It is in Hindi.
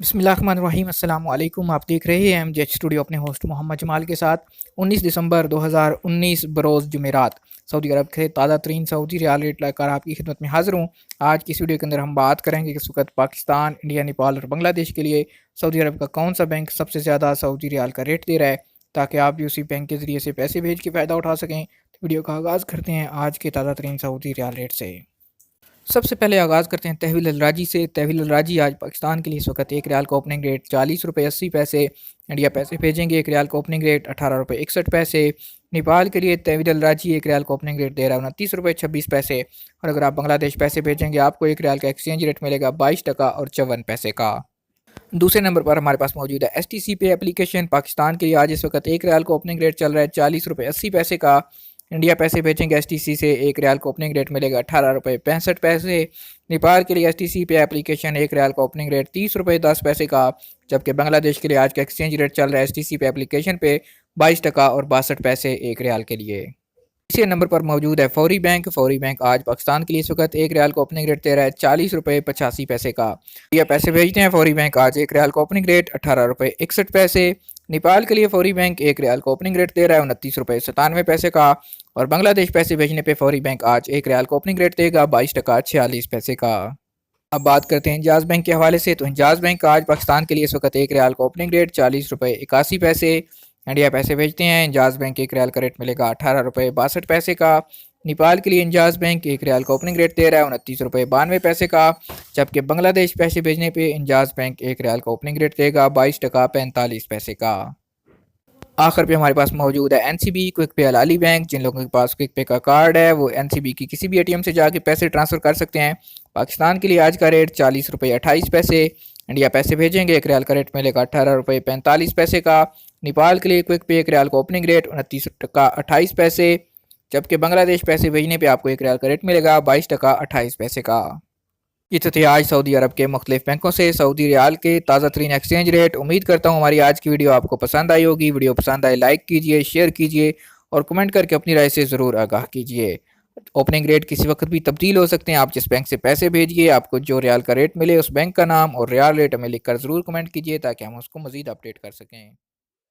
बिस्मिल्लाहिर्रहमानिर्रहीम अस्सलाम वालेकुम। आप देख रहे हैं एमजेएच स्टूडियो अपने होस्ट मोहम्मद जमाल के साथ। 19 दिसंबर 2019 बरोज़ जुमेरात सऊदी अरब के ताज़ा तरीन सऊदी रियाल रेट लेकर आपकी खिदमत में हाजिर हूँ। आज की इस वीडियो के अंदर हम बात करेंगे कि इस वक्त पाकिस्तान, इंडिया, नेपाल और बांग्लादेश के लिए सऊदी अरब का कौन सा बैंक सबसे ज़्यादा सऊदी रियाल का रेट दे रहा है, ताकि आप भी उसी बैंक के ज़रिए से पैसे भेज के फ़ायदा उठा सकें। तो वीडियो का आगाज़ करते हैं आज के ताज़ा तरीन सऊदी रियाल रेट से। सबसे पहले आगाज़ करते हैं तहवील अलराजी से। तहवील अलराजी आज पाकिस्तान के लिए इस वक्त 1 रियाल का ओपनिंग रेट 40 रुपये 80 पैसे। इंडिया पैसे भेजेंगे 1 रियाल का ओपनिंग रेट 18 रुपये 61 पैसे। नेपाल के लिए तहवील अलराजी 1 रियाल का ओपनिंग रेट दे रहा है 29 रुपये 26 पैसे। और अगर आप बांग्लादेश पैसे भेजेंगे आपको 1 रियाल का एक्सचेंज रेट मिलेगा 22 टका और 54 पैसे का। दूसरे नंबर पर हमारे पास मौजूद है STC पे एप्लीकेशन। पाकिस्तान के लिए आज इस वक्त 1 रियाल का ओपनिंग रेट चल रहा है 40 रुपये 80 पैसे का। इंडिया पैसे भेजेंगे STC से 1 रियाल का ओपनिंग रेट मिलेगा 18 रुपये 65 पैसे। नेपाल के लिए STC पे एप्लीकेशन 1 रियाल का ओपनिंग रेट 30 रुपये 10 पैसे का। जबकि बांग्लादेश के लिए आज का एक्सचेंज रेट चल रहा है STC पे एप्लीकेशन पे 22 टका और 62 पैसे 1 रियाल के लिए। तीसरे नंबर पर मौजूद है फौरी बैंक। फौरी बैंक आज पाकिस्तान के लिए इस वक्त 1 रियाल का ओपनिंग रेट दे रहा है 40 रुपये 85 पैसे का। या पैसे भेजते हैं फौरी बैंक आज 1 रियाल का ओपनिंग रेट 18 रुपये 61 पैसे। नेपाल के लिए फौरी बैंक 1 रियाल का ओपनिंग रेट दे रहा है 29 रुपये 97 पैसे का। और बांग्लादेश पैसे भेजने पे फौरी बैंक आज 1 रियाल का ओपनिंग रेट देगा 22 टका 46 पैसे का। अब बात करते हैं इंजाज बैंक के हवाले से। तो इंजाज बैंक आज पाकिस्तान के लिए इस वक्त 1 रियाल का ओपनिंग रेट 40 रुपये 81 पैसे। इंडिया पैसे भेजते हैं इंजाज बैंक 1 रियाल का रेट मिलेगा 18 रुपये 62 पैसे का। नेपाल के लिए इंजाज बैंक 1 रियाल का ओपनिंग रेट दे रहा है 29 रुपये 92 पैसे का। जबकि बांग्लादेश पैसे भेजने पे इंजाज बैंक 1 रियाल का ओपनिंग रेट देगा 22 टका 45 पैसे का। आखिर पे हमारे पास मौजूद है NCB क्विक पे हलाली बैंक। जिन लोगों के पास क्विक पे का कार्ड है वो NCB की किसी भी ATM से जाके पैसे ट्रांसफ़र कर सकते हैं। पाकिस्तान के लिए आज का रेट 40 रुपये 28 पैसे। इंडिया पैसे भेजेंगे 1 रियाल का रेट मिलेगा 18 रुपये 45 पैसे का। नेपाल के लिए क्विक पे 1 रियाल का ओपनिंग रेट 29 टका 28 पैसे। जबकि बांग्लादेश पैसे भेजने पे आपको 1 रियाल का रेट मिलेगा 22 टका 28 पैसे का। ये तो थे आज सऊदी अरब के मुख्तलिफ बैंकों से सऊदी रियाल के ताज़ा तरीन एक्सचेंज रेट। उम्मीद करता हूँ हमारी आज की वीडियो आपको पसंद आई होगी। वीडियो पसंद आए लाइक कीजिए, शेयर कीजिए और कमेंट करके अपनी राय से ज़रूर आगाह कीजिए। ओपनिंग रेट किसी वक्त भी तब्दील हो सकते हैं। आप जिस बैंक से पैसे भेजिए आपको जो रियाल का रेट मिले उस बैंक का नाम और रियाल रेट हमें लिखकर ज़रूर कमेंट कीजिए ताकि हम उसको मज़ीद अपडेट कर सकें।